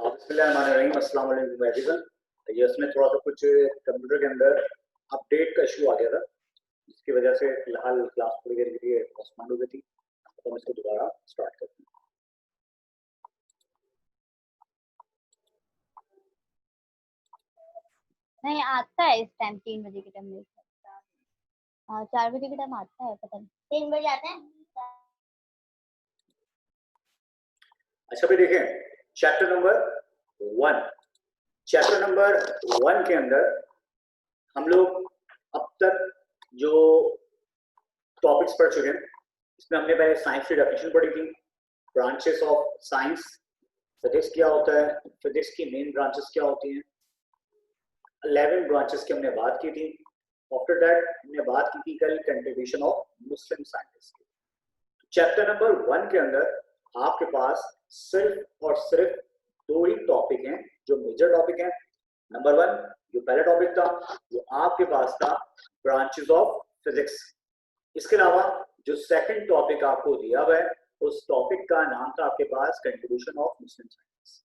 बिस्मिल्लाहिर्रहमानिर्रहीम, अस्सलाम वालेकुम एवरीवन। ये उसमें थोड़ा सा कुछ कंप्यूटर के अंदर अपडेट का इशू आ गया था, जिसकी वजह से फिलहाल क्लास थोड़ी देर के लिए पोस्टपोन हो गई थी, तो हम इसको दोबारा स्टार्ट करते हैं। नहीं आता है इस टाइम 3 बजे के टाइम में। हाँ 4 बजे के टाइम आता है, पता नहीं 3 बजे आता है। अच्छा भाई देखें, चैप्टर नंबर 1 के अंदर हम लोग अब तक जो टॉपिक्स पढ़ चुके हैं, इसमें हमने पहले साइंस की डेफिनेशन पढ़ी थी, ब्रांचेस ऑफ साइंस, फिजिक्स क्या होता है, फिजिक्स की मेन ब्रांचेस क्या होती हैं, 11 ब्रांचेस की हमने बात की थी। आफ्टर दैट हमने बात की थी कल कंट्रीब्यूशन ऑफ मुस्लिम साइंटिस्ट की। चैप्टर नंबर 1 के अंदर आपके पास सिर्फ और सिर्फ 2 ही टॉपिक हैं जो मेजर टॉपिक हैं। नंबर 1 जो पहला टॉपिक था वो आपके पास था ब्रांचेस ऑफ फिजिक्स। इसके अलावा जो सेकंड टॉपिक आपको दिया हुआ है उस टॉपिक का नाम था आपके पास कंट्रीब्यूशन ऑफ मुस्लिम साइंस।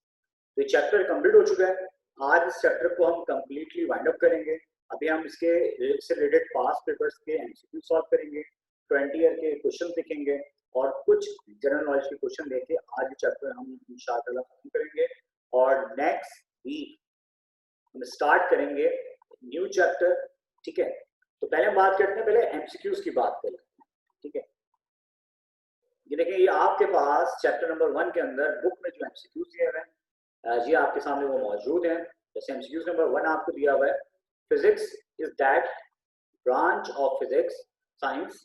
तो ये चैप्टर कंप्लीट हो चुका है। आज इस चैप्टर को हम कंप्लीटली वाइंड अप करेंगे। अभी हम इसके से रिलेटेड पास्ट पेपर्स के एमसीक्यू सॉल्व करेंगे, 20 ईयर के क्वेश्चन देखेंगे और कुछ जनरल नॉलेज के क्वेश्चन देके आज चैप्टर हम इंशाअल्लाह खत्म करेंगे और नेक्स्ट वीक हम स्टार्ट करेंगे न्यू चैप्टर। ठीक है, तो पहले हम बात करते हैं, पहले एमसीक्यूज की बात करें। ठीक है, ये देखें, ये आपके पास चैप्टर नंबर 1 के अंदर बुक में जो एमसीक्यूज दिए हुए हैं जी आपके सामने वो मौजूद हैं। जैसे एमसीक्यूज नंबर 1 आपको दिया हुआ है, physics is that branch of physics science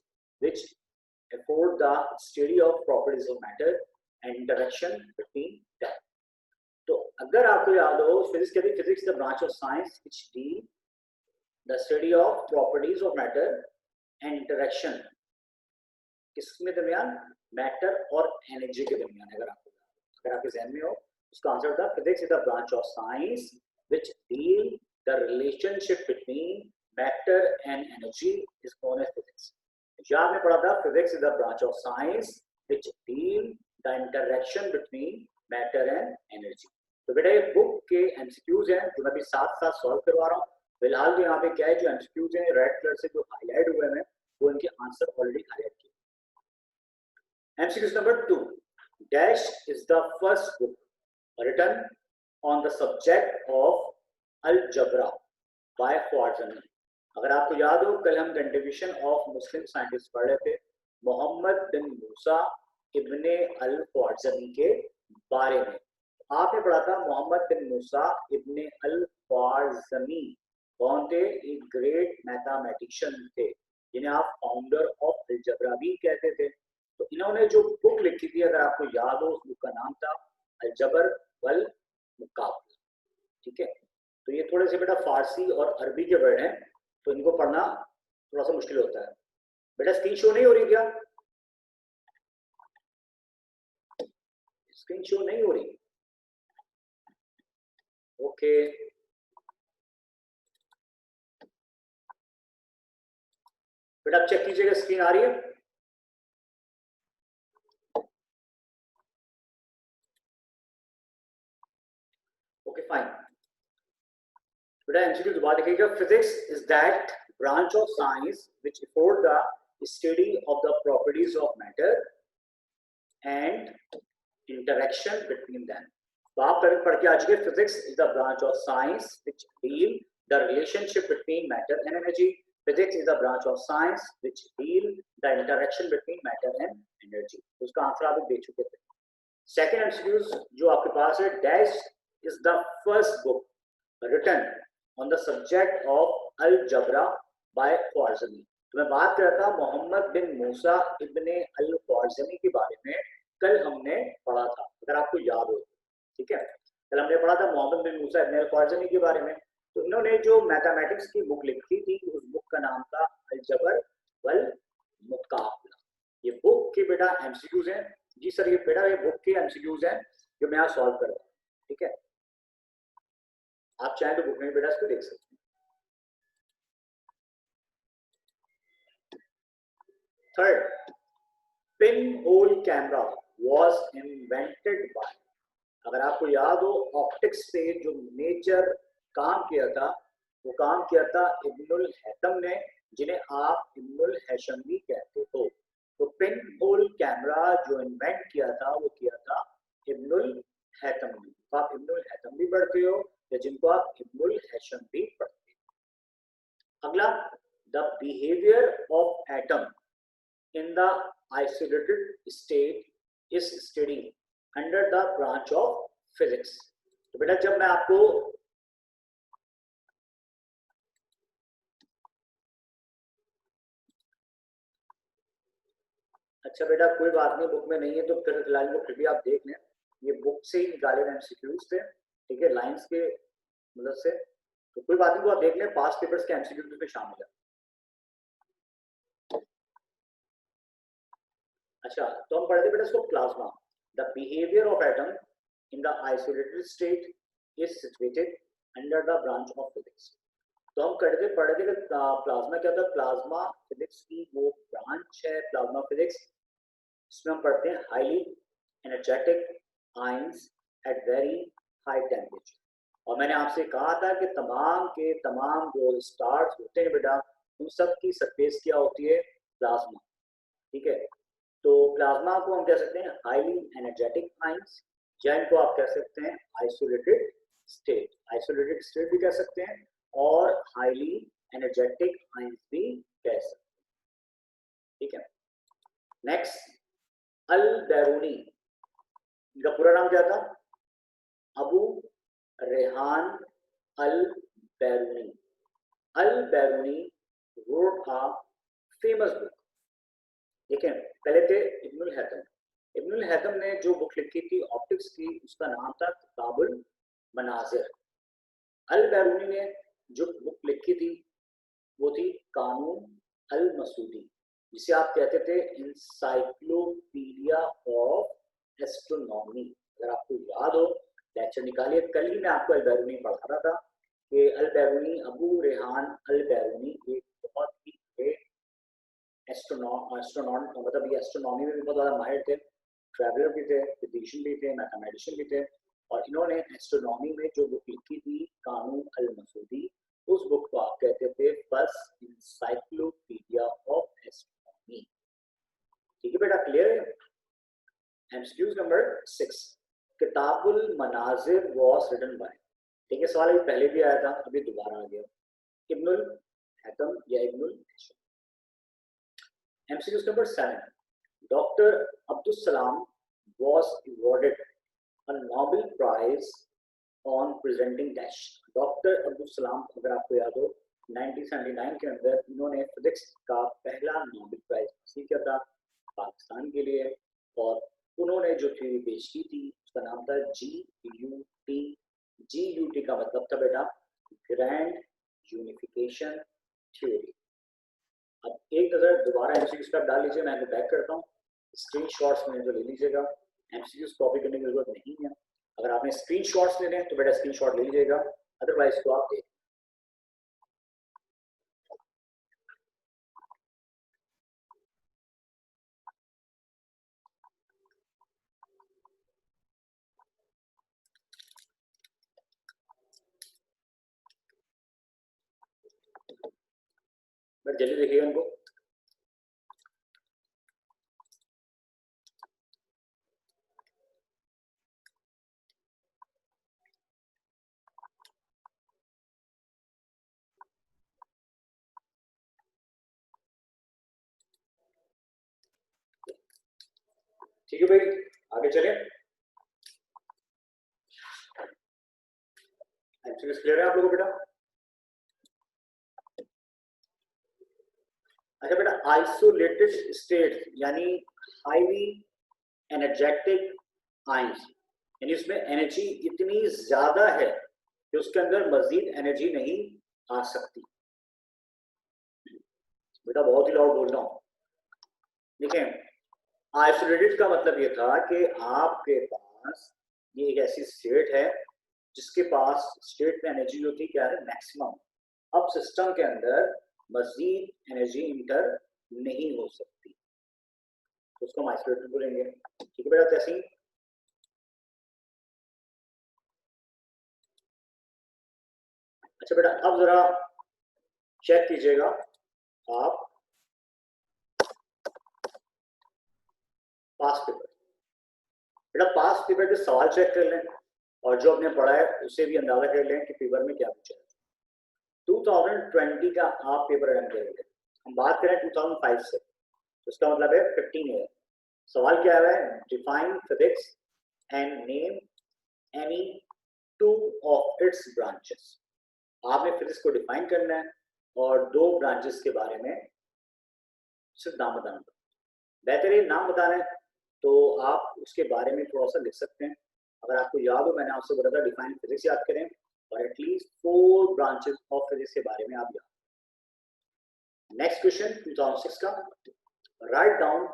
which afford the study of properties of matter and interaction between them। तो अगर आपको याद हो, फिजिक्स कहती है physics the branch of science which deal the study of properties of matter and interaction किसके दरमियान, matter और एनर्जी के दरमियान। अगर आपके जहन में हो उसका आंसर था physics is the branch of science which deal the relationship between matter and energy is known as physics। जो आपने पढ़ा था physics is the branch of science which deal the interaction between matter and energy। तो बेटा ये book के MCQs हैं जो मैं अभी साथ साथ सॉल्व करवा रहा हूँ। फिलहाल तो यहाँ पे क्या है, जो एमसीक्यूज हैं रेड कलर से जो हाईलाइट हुए हैं वो इनके आंसर ऑलरेडी हाईलाइट किए। MCQs number 2, dash is the first book written on the subject of algebra by ख्वारज़मी। अगर आपको याद हो कल हम कंट्रीब्यूशन ऑफ मुस्लिम साइंटिस्ट पढ़ रहे थे मोहम्मद बिन मूसा इब्ने अल ख्वारज़मी के बारे में। आपने पढ़ा था मोहम्मद बिन मूसा इब्ने अल ख्वारज़मी कौन थे, एक ग्रेट मैथमेटिशियन थे जिन्हें आप फाउंडर ऑफ अलजबरा भी कहते थे। तो इन्होंने जो बुक लिखी थी अगर आपको याद हो, उस बुक का नाम था अलजबर वल मुकाबला। ठीक है, तो ये थोड़े से बेटा फारसी और अरबी के वर्ड हैं तो इनको पढ़ना थोड़ा सा मुश्किल होता है। बेटा स्क्रीन शो नहीं हो रही क्या? स्क्रीन शो नहीं हो रही? ओके, बेटा आप चेक कीजिएगा स्क्रीन आ रही है? Okay fine. बेटा एमसीक्यू दोबारा देखिएगा, physics is that branch of science which afford the study of the properties of matter and interaction between them. तो आप पढ़ के आ चुके, physics is the branch of science which deal the relationship between matter and energy. Physics is the branch of science which deal the interaction between matter and energy. उसका answer आप दे चुके थे। Second MCQs जो आपके पास है, dash is the first book written on the subject of algebra by ख्वारज़मी। तो मैं बात कर रहा था मोहम्मद बिन मूसा इब्ने अल ख्वारज़मी के बारे में, कल हमने पढ़ा था अगर आपको याद हो। ठीक है, कल हमने पढ़ा था मोहम्मद बिन मूसा इब्ने अल ख्वारज़मी के बारे में। तो इन्होंने जो मैथमेटिक्स की बुक लिखी थी उस बुक का नाम था अलजबर वल मुकाबला। ये बुक के बेटा एमसीक्यूज हैं। जी सर, ये बेटा ये बुक के एमसीक्यूज हैं जो मैं यहाँ सॉल्व कर रहा हूँ। ठीक है, आप चाहें तो बुक में बेटा इसको देख सकते हैं। Third, pinhole camera was invented by, अगर आपको याद हो ऑप्टिक्स पे जो मेजर काम किया था वो काम किया था इब्नुल हैतम ने, जिन्हें आप इब्नुल हैशम भी कहते हो। तो पिन होल कैमरा जो इन्वेंट किया था वो किया था इब्नुल हैतम ने। तो आप इब्नुल हैतम भी पढ़ते हो या जिनको आप इब्नुल हैशम भी पढ़ते हो। अगला, the behaviour of atom in the isolated state is studied under the branch of physics. तो बेटा जब मैं आपको अच्छा बेटा कोई बात नहीं, बुक में नहीं है तो फिर फिलहाल वो फिर भी आप देख लें, ये बुक से ही निकाले हुए एमसीक्यूज थे, ठीक है, लाइंस के मदद से। तो कोई बात नहीं, वो आप देख लें, पास्ट पेपर्स के एमसीक्यूज में शामिल है। अच्छा तो हम पढ़ते बेटा इसको, plasma, the behaviour of atom in the isolated state is situated under the branch of physics. तो हम पढ़ते थे प्लाज्मा क्या था, प्लाज्मा फिजिक्स की वो ब्रांच है प्लाज्मा फिजिक्स, इसमें हम पढ़ते हैं highly energetic ions at very high temperature. और मैंने आपसे कहा था कि तमाम के तमाम जो स्टार्स होते हैं बेटा उन सब की सरफेस क्या होती है, प्लाज्मा, ठीक है। तो प्लाज्मा को हम कह सकते हैं हाईली एनर्जेटिक आयंस, या इनको आप कह सकते हैं आइसोलेटेड स्टेट, आइसोलेटेड स्टेट भी कह सकते हैं और हाईली एनर्जेटिक आयंस भी कह सकते हैं, ठीक है। नेक्स्ट, अल बैरूनी, इनका पूरा नाम क्या था, अबू रेहान अल बैरूनी। अल बैरूनी wrote a famous book, ठीक है। पहले थे इब्नुल हैतम, इब्नुल हैतम ने जो बुक लिखी थी ऑप्टिक्स की उसका नाम था किताबुल मनाजिर। अल बैरूनी ने जो बुक लिखी थी वो थी कानून अल मसूदी, जिसे आप कहते थे इंसाइक्लोपीडिया ऑफ एस्ट्रोनॉमी। अगर आपको याद हो लेक्चर निकालिए, कल ही मैं आपको अल बैरूनी पढ़ा रहा था कि अल बैरूनी, अबू रेहान अल बैरूनी एक बहुत ही एस्ट्रोनॉट, मतलब ये एस्ट्रोनॉमी में भी बहुत ज़्यादा माहिर थे, ट्रैवलर भी थे, फिजिशियन भी थे, मैथमेटिशियन भी थे। और इन्होंने एस्ट्रोनॉमी में जो बुक लिखी थी कानून अल मसूदी, उस बुक को आप कहते थे फर्स्ट इंसाइक्लोपीडिया ऑफ एस्ट्रोनॉमी, ठीक है बेटा, क्लियर है। MCQs number 6, Kitabul Manazir was written by, ठीक है, सवाल अभी पहले भी आया था, अभी दोबारा आ गया, इब्नुल हैतम या Ibnul Haisham. MCQs number 7, doctor Abdul Salam was awarded a Nobel Prize on presenting dash। Doctor Abdul Salam, अगर आपको याद हो 1979 के अंदर इन्होंने फिजिक्स का पहला नोबेल प्राइज हासिल किया था पाकिस्तान के लिए, और उन्होंने जो थ्योरी पेश की थी उसका नाम था GUT। GUT का मतलब था बेटा ग्रैंड यूनिफिकेशन थ्योरी। अब एक नजर दोबारा एमसीक्यूज पर डाल लीजिए, मैं बैक करता हूँ, स्क्रीनशॉट्स में जो ले लीजिएगा, एमसीक्यूज कॉपी करने की जरूरत नहीं है। अगर आपने स्क्रीनशॉट्स लेने हैं तो बेटा स्क्रीनशॉट ले लीजिएगा, अदरवाइज तो आप देख। बट जल्दी देखिएगा इनको। ठीक है भाई, आगे चले। एमसीक्यूज क्लियर है आप लोगों को बेटा? अच्छा बेटा, आइसोलेटेड स्टेट यानी हाईली एनर्जेटिक आयंस, यानी उसमें एनर्जी इतनी ज्यादा है कि उसके अंदर मजीद एनर्जी नहीं आ सकती। बेटा बहुत ही लाउड बोल रहा हूँ, देखें आइसोलेटेड का मतलब ये था कि आपके पास ये एक ऐसी स्टेट है जिसके पास स्टेट में एनर्जी जो थी क्या है, मैक्सिमम। अब सिस्टम के अंदर मजीद एनर्जी इंटर नहीं हो सकती, उसको हम आइसोलेटेड बोलेंगे। ठीक है बेटा, जैसे ही अच्छा बेटा अब जरा चेक कीजिएगा आप पास्ट पेपर। बेटा पास्ट पेपर के सवाल चेक कर लें और जो आपने पढ़ा है उससे भी अंदाजा कर लें कि पेपर में क्या पूछा है। 2020 का आप पेपर अटेंड करेंगे, हम बात करें 2005 से, तो इसका मतलब है 15 ईयर। सवाल क्या है, define physics and name any two of its branches. आपने फिजिक्स को डिफाइन करना है और दो ब्रांचेस के बारे में सिर्फ नाम बताना। बेहतरीन नाम बताना है तो आप उसके बारे में थोड़ा सा लिख सकते हैं। अगर आपको याद हो, मैंने आपसे बोला था डिफाइन फिजिक्स याद करें और एटलीस्ट 4 ब्रांचेस ऑफ फिजिक्स के बारे में आप याद। नेक्स्ट क्वेश्चन 2006 का, write down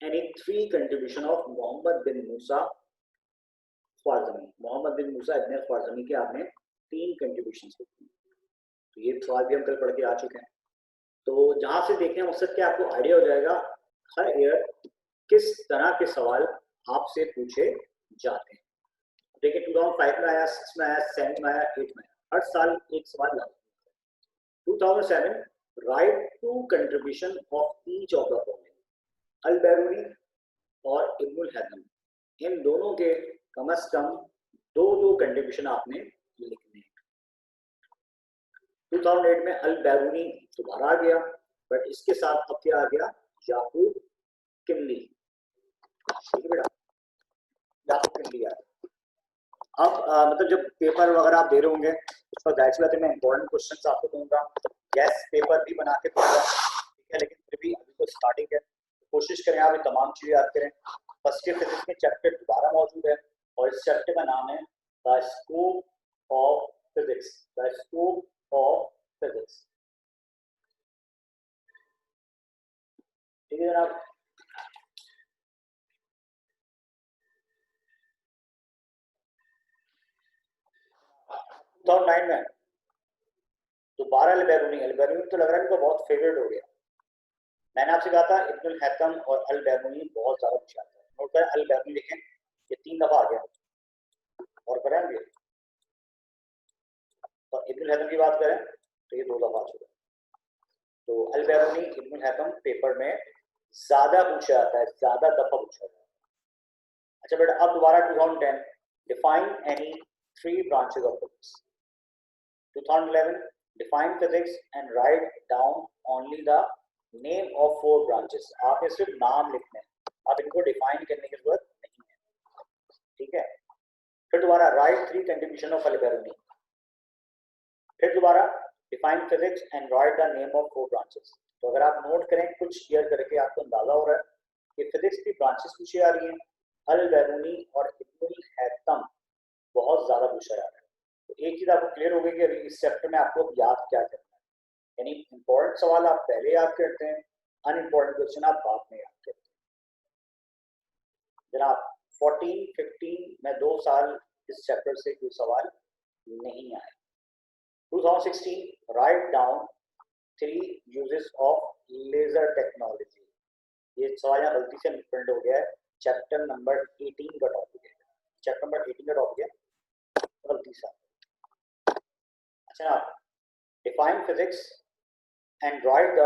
any 3 contribution of Muhammad bin Musa Khwarizmi. Muhammad bin Musa ibn Khwarizmi के आपने 3 कंट्रीब्यूशंस लिखी। तो ये सवाल भी हम कल पढ़ के आ चुके हैं। तो जहां से देखने का मकसद क्या, आपको आइडिया हो जाएगा हर ईयर किस तरह के सवाल आपसे पूछे जाते हैं। देखिए 2005 में आया, 6 में आया, 7 में आया, 8 में आया, हर साल एक सवाल लाता है। 2007 write two contribution of each of the following. Al Biruni और इब्नुल हैथम, इन दोनों के कम से कम 2 कंट्रीब्यूशन आपने लिखने हैं। 2008 में अल बैरूनी दोबारा आ गया, बट इसके साथ अब क्या आ गया, याकूब किमली। ठीक है बेटा, याकूब किमली आ गया। अब मतलब जब पेपर वगैरह आप दे रहे होंगे उस पर जाहिर सी बात है मैं इंपॉर्टेंट क्वेश्चंस आपको दूंगा, गैस पेपर भी बना के दूंगा। ठीक है, लेकिन फिर भी अभी तो स्टार्टिंग है, कोशिश करें आप ये तमाम चीजें याद करें। फर्स्ट के फिजिक्स में चैप्टर दोबारा मौजूद है और इस चैप्टर का नाम है the scope of physics. The scope of physics. ठीक है जनाब। 2009 में दोबारा अल-बैरूनी तो लग रहा है इनको बहुत फेवरेट हो गया। मैंने आपसे कहा था इब्नुल हैथम और अल-बैरूनी बहुत ज्यादा पूछा था। नोट करें, अल-बैरूनी लिखें, ये 3 दफा आ गया और करेंगे। और इब्नुल हैथम की बात करें तो ये 2 दफा आ चुका है। तो अल-बैरूनी इब्नुल हैथम पेपर में ज्यादा पूछा जाता है, ज्यादा दफा पूछा जाता है। अच्छा बेटा अब दोबारा 2010 define any 3 branches of physics. 2011 define physics and write down only the name of 4 branches। आपने सिर्फ नाम लिखने हैं, आप इनको डिफाइन करने की जरूरत नहीं है। ठीक है, फिर दोबारा राइट 3 कंट्रीब्यूशन ऑफ अल-बैरूनी। फिर दोबारा define physics and right the name of 4 branches. तो अगर आप नोट करें कुछ ईयर करके आपको अंदाजा हो रहा है कि फिजिक्स की ब्रांचेस पूछी जा रही हैं, अल-बैरूनी और इब्नुल हैथम बहुत ज्यादा पूछा जा रहा है। तो एक चीज आपको क्लियर हो गई कि अभी इस चैप्टर में आपको याद क्या करना है, यानी इंपॉर्टेंट सवाल आप पहले याद करते हैं, अनइम्पॉर्टेंट क्वेश्चन आप बाद में याद करते हैं। जनाब 14 15 में 2 साल इस चैप्टर से कोई सवाल नहीं आए। 2016 write down 3 uses of laser technology. ये सवाल यहाँ गलती से प्रिंट हो गया है, चैप्टर नंबर 18 का टॉपिक है, चैप्टर नंबर 18 का टॉपिक है, गलती से। अच्छा, define physics and write the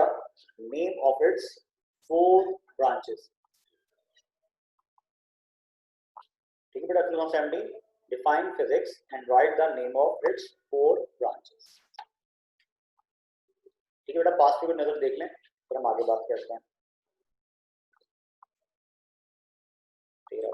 name of its 4 branches। ठीक है बेटा, 2017 define physics and write the name of its 4 branches। ठीक है बेटा, पास्ट पेपर नजर देख लें फिर हम आगे बात करते हैं। ठीक है।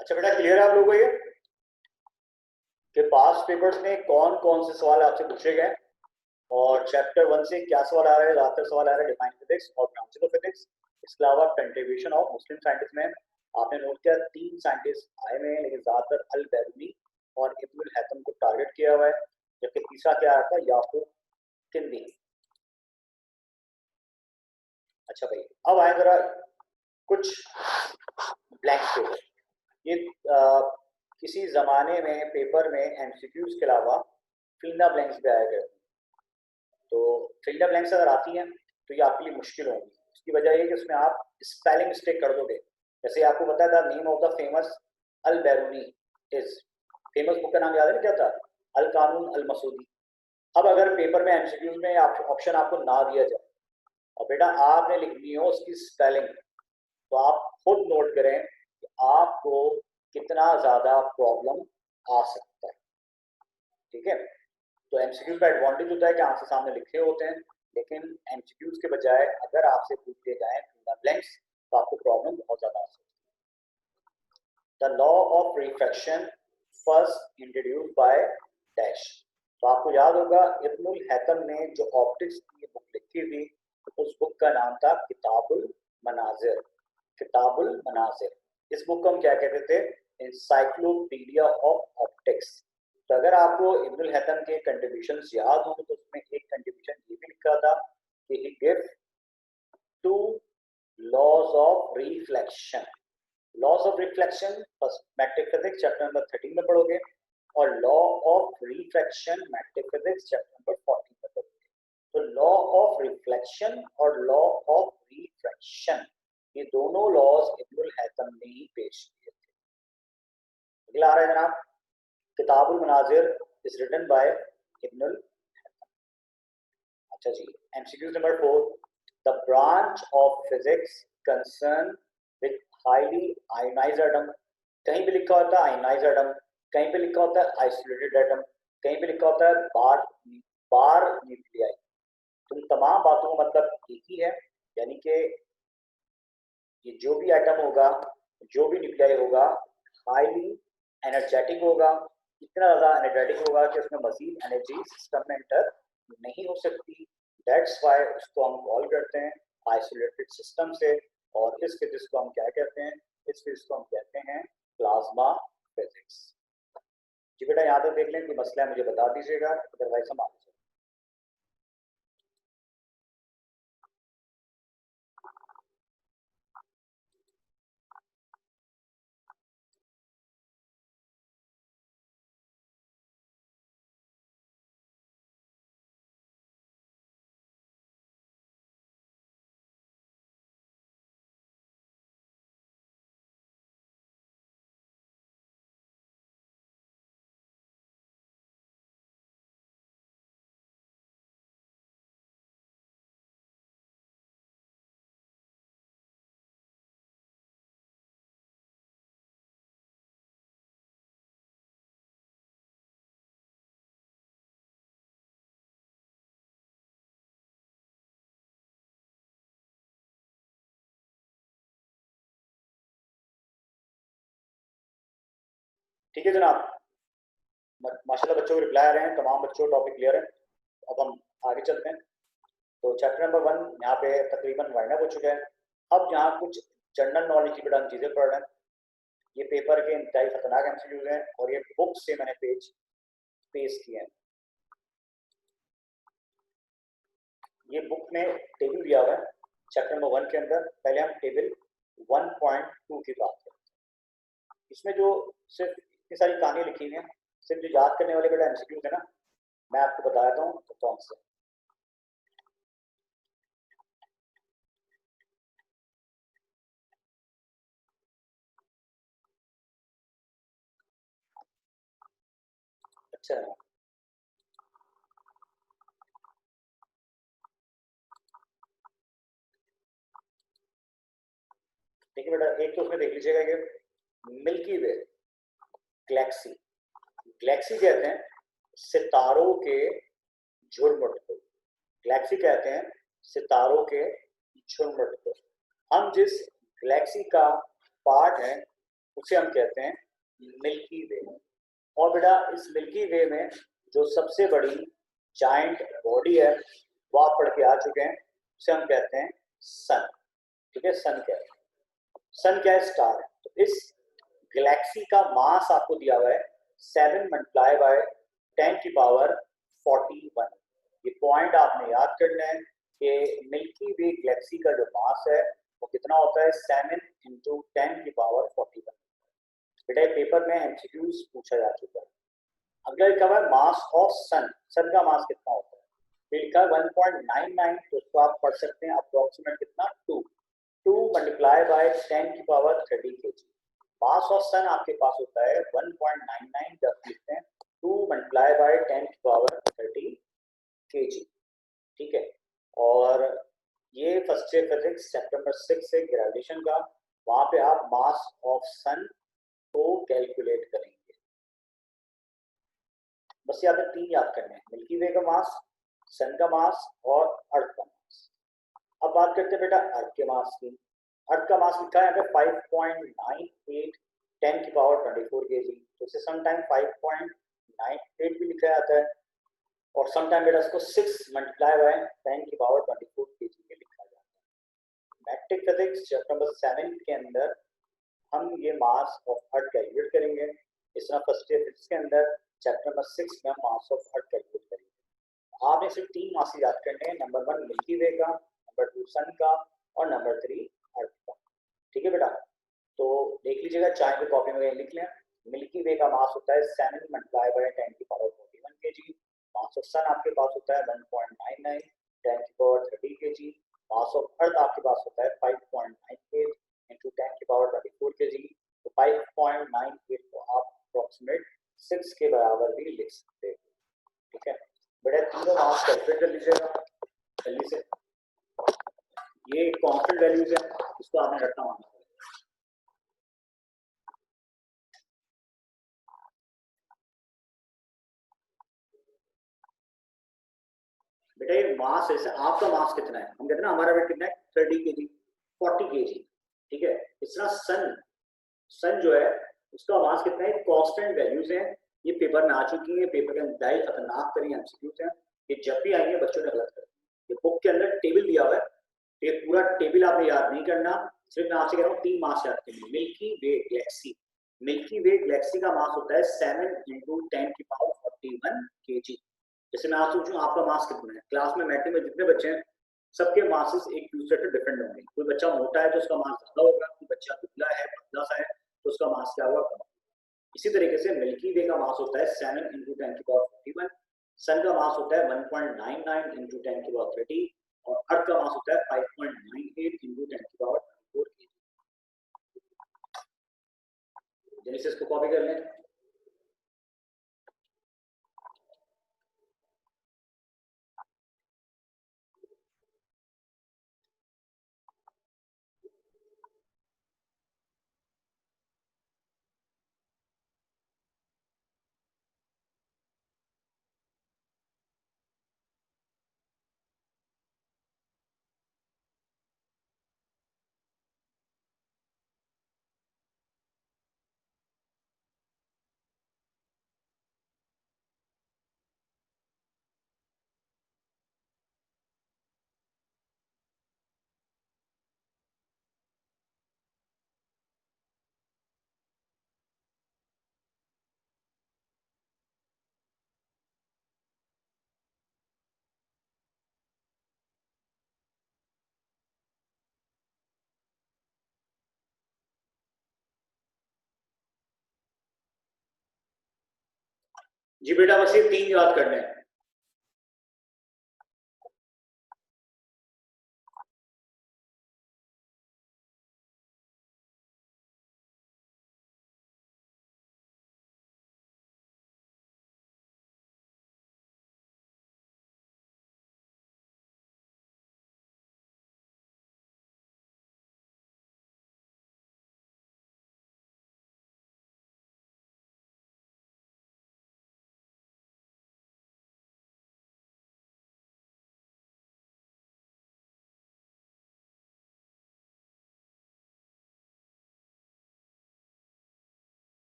अच्छा बेटा, क्लियर है आप लोगों को ये कि पास्ट पेपर्स में कौन कौन से सवाल आपसे पूछे गए और चैप्टर 1 से क्या सवाल आ रहा है, ज्यादातर सवाल आ रहा है डिफाइन फिजिक्स और ब्रांचेस ऑफ फिजिक्स। इसके अलावा कंट्रीब्यूशन ऑफ मुस्लिम साइंटिस्ट में आपने नोट किया 3 साइंटिस्ट आए हुए हैं, लेकिन ज्यादातर अल बैरूनी और इब्नुल हैतम को टारगेट किया हुआ है, जबकि तीसरा क्या आया था, याकूब किंदी। अच्छा भाई, अब आए जरा कुछ ब्लैंक पेपर। ये किसी जमाने में पेपर में एमसीक्यूज के अलावा फिल इन द ब्लैंक्स भी आया करते हैं। तो फिल इन द ब्लैंक्स अगर आती हैं तो ये आपके लिए मुश्किल होगी। उसकी वजह ये कि उसमें आप स्पेलिंग मिस्टेक कर दोगे। जैसे आपको पता था name of the famous Al Biruni is, famous book का नाम याद है ना क्या था, अल कानून अल मसूदी। अब अगर पेपर में एमसीक्यूज में ऑप्शन आपको ना दिया जाए और बेटा आपने लिखनी हो उसकी स्पेलिंग, तो आप खुद नोट करें कि आपको कितना ज्यादा प्रॉब्लम आ सकता है। ठीक है, तो एमसीक्यूज का एडवांटेज होता है कि आंसर सामने लिखे होते हैं, लेकिन एमसीक्यूज के बजाय अगर आपसे पूछ दिए जाए ब्लैंक्स तो आपको प्रॉब्लम बहुत ज्यादा आ सकती है। The law of refraction first introduced by dash. तो आपको याद होगा इब्नुल हैतम ने जो ऑप्टिक्स की बुक लिखी थी, उस बुक का नाम था किताबुल मनाजिर। किताबुल मनाजिर, इस बुक को हम क्या कहते थे, इंसाइक्लोपीडिया ऑफ ऑप्टिक्स। तो अगर आपको इब्नुल हैतम के कंट्रीब्यूशंस याद हो तो उसमें एक कंट्रीब्यूशन ये भी लिखा था कि he give 2 laws of reflection. Laws of reflection first matric physics chapter number 13 में पढ़ोगे और law of refraction matric physics chapter number 14 में पढ़ोगे। तो लॉ ऑफ रिफ्लेक्शन और लॉ ऑफ रिफ्रैक्शन, ये दोनों लॉज इब्नुल हैतम ने ही पेश किए थे। अगला आ रहा है जनाब, Kitabul Manazir is written by Ibnul Haitham. अच्छा जी, MCQ number 4, the branch of physics concern with highly ionized atom. कहीं पे लिखा होता है आयोनाइज्ड एटम, कहीं पे लिखा होता है आइसोलेटेड एटम, कहीं पे लिखा होता है बार न्यूक्लियाई। तो इन तमाम बातों का मतलब एक ही है, यानी कि ये जो भी एटम होगा, जो भी न्यूक्लियाई होगा, हाईली एनर्जेटिक होगा, इतना ज्यादा एनर्जेटिक होगा कि उसमें मजीद एनर्जी सिस्टम में एंटर नहीं हो सकती। दैट्स वाई उसको हम कॉल करते हैं आइसोलेटेड सिस्टम से। और इस फिजिक्स को हम क्या कहते हैं, इस फिजिक्स को हम कहते हैं प्लाज्मा फिजिक्स। जी बेटा, यहाँ तक देख लें, कोई मसला है मुझे बता दीजिएगा, अदरवाइज हम आगे चलते हैं। ठीक है जनाब, माशाल्लाह बच्चों को रिप्लाई आ रहे हैं, तमाम बच्चों को टॉपिक क्लियर है। अब हम आगे चलते हैं। तो चैप्टर नंबर 1 यहाँ पे तकरीबन वाइंड अप हो चुका है। अब यहाँ कुछ जनरल नॉलेज की बड़ा चीजें पढ़ रहे हैं। ये पेपर के इंतहाई खतरनाक एमसीक्यूज हैं और ये बुक से मैंने पेश किए हैं। ये बुक में टेबल दिया हुआ है चैप्टर नंबर 1 के अंदर। पहले हम टेबल 1.2 की बात करें। इसमें जो सिर्फ इतनी सारी कहानी लिखी हुई है, सिर्फ जो याद करने वाले बेटा एमसीक्यूज है ना, मैं आपको बता देता हूँ तो कौन से। अच्छा है, देखिए बेटा, एक तो उसमें देख लीजिएगा कि मिल्की वे गैलेक्सी, गैलेक्सी कहते हैं सितारों के झुरमुट को। गैलेक्सी कहते हैं सितारों के झुरमुट को। हम जिस गैलेक्सी का पार्ट है उसे हम कहते हैं मिल्की वे। और बेटा इस मिल्की वे में जो सबसे बड़ी जाइंट बॉडी है वो आप पढ़ के आ चुके हैं, उसे हम कहते हैं सन। ठीक है, सन क्या है? सन क्या है? स्टार है। तो इस गैलेक्सी का मास आपको दिया हुआ है 7 मल्टीप्लाई बाय 10⁻41। ये पॉइंट आपने याद करना है कि मिल्की वे गैलेक्सी का जो मास है वो कितना होता है? 7 इंटू 10⁻41। बेटा पेपर में एमसीक्यूज पूछा जा चुका है। अगला लिखा हुआ है मास ऑफ सन। सन का मास कितना होता है? फिर लिखा है 1.99, तो उसको आप पढ़ सकते हैं अप्रोक्सीमेट कितना? 2 multiply by 10⁻30 kg। Mass of sun आपके पास होता है 1.99, जब लिखते हैं 2 मल्टीप्लाई बाय 10⁻30 kg। ठीक है, और ये फर्स्ट ईयर फिजिक्स चैप्टर 6 से ग्रेविटेशन का, वहां पे आप मास ऑफ सन को कैलकुलेट करेंगे। बस यहाँ पे 3 याद करने हैं, मिल्की वे का मास, सन का मास और अर्थ का मास। अब बात करते हैं बेटा अर्थ के मास की। अर्थ का मास लिखा है 5.98 10⁻24 kg, तो इसे समटाइम 5.98 भी लिखा जाता है, और समटाइम बेटा इसको 6 मल्टीप्लाई बाय 10⁻24 kg में लिखा जाता है। मैट्रिक फिजिक्स चैप्टर नंबर 7 के अंदर हम ये मास ऑफ अर्थ कैलकुलेट करेंगे। इस तरह फर्स्ट ईयर फिजिक्स के अंदर चैप्टर नंबर 6 में हम मास ऑफ अर्थ कैलकुलेट करेंगे। आपने सिर्फ 3 मास याद करने हैं, नंबर 1 मिल्की वे का, नंबर 2 सन का, और नंबर 3 अर्थ का। ठीक है बेटा, तो देख लीजिएगा, चाहे तो कॉपी में लिख लें। मिल्की वे का मास होता है 7 multiply by 10⁻41 kg। Mass of sun आपके पास होता है 1.99 10⁻30 kg। मास ऑफ अर्थ आपके पास होता है 5.98 इंटू 10⁻24 kg। तो 5.98 को आप अप्रोक्सीमेट 6 के बराबर भी लिख सकते हैं। ठीक है बेटा, तीनों मास कैलकुलेट कर लीजिएगा जल्दी से। ये कांस्टेंट वैल्यूज है, इसको आपने रटना मानना है। बेटा ये मास है, आपका मास कितना है? हम कहते हैं ना हमारा वेट कितना है? 30 kg, 40 kg। ठीक है, इस तरह सन जो है उसका मास कितना है? कांस्टेंट वैल्यूज है, ये पेपर में आ चुकी है, पेपर के अंदर खतरनाक तरीके एमसीक्यूज हैं, ये जब भी आएंगे बच्चों ने गलत कर। ये बुक के अंदर टेबल दिया हुआ है, ये पूरा टेबल आपने याद नहीं करना, सिर्फ मैं आपसे कह रहा हूँ 3 मास याद करने। मिल्की वे गैलेक्सी, मिल्की वे गैलेक्सी का मास होता है 7 इंटू 10⁻41 kg। जैसे मैं आपसे पूछूं आपका मास कितना है, क्लास में मैट्रिक में जितने बच्चे हैं सबके मासेस एक दूसरे से डिफरेंट होंगे। कोई बच्चा मोटा है तो उसका मास ज्यादा होगा, कोई बच्चा दुबला है पतला सा है तो उसका मास क्या होगा? कम। इसी तरीके से मिल्की वे का मास होता है 7 इंटू 10⁻41। सन का मास होता है 1.99 इंटू 10⁻30, और अर्थ का मास होता है 5.98 इंटू 10⁻24 kg। जल्दी से इसको कॉपी कर लें। जी बेटा, बस ये 3 याद करने हैं।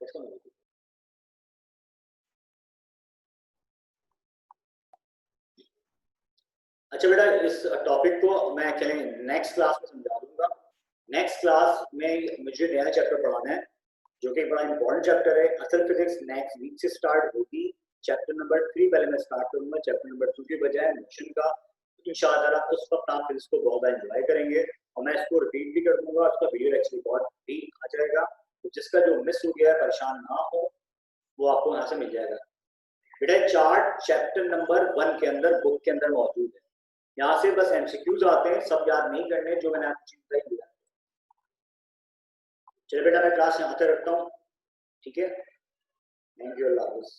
इसको नहीं लिखी। अच्छा बेटा, इस टॉपिक को मैं एक्चुअली नेक्स्ट क्लास में समझा दूंगा। नेक्स्ट क्लास में मुझे नया चैप्टर पढ़ाना है जो कि बड़ा इंपॉर्टेंट चैप्टर है। असल फिजिक्स नेक्स्ट वीक से स्टार्ट होगी। चैप्टर नंबर 3 पहले मैं स्टार्ट करूंगा, चैप्टर नंबर 2 के बजाय मोशन का। इंशाअल्लाह उस वक्त आप फिजिक्स को बहुत एंजॉय करेंगे और मैं इसको रिपीट भी कर दूंगा। उसका वीडियो एक्चुअली बहुत भी आ जाएगा, तो जिसका जो मिस हो गया है परेशान ना हो, वो आपको यहाँ से मिल जाएगा। बेटा चार्ट चैप्टर नंबर 1 के अंदर बुक के अंदर मौजूद है। यहाँ से बस एमसीक्यूज आते हैं, सब याद नहीं करने जो मैंने आपको चीज बताई। चलो बेटा मैं क्लास यहाँ तक रखता हूँ, ठीक है। थैंक यू, अल्लाह हाफिज़।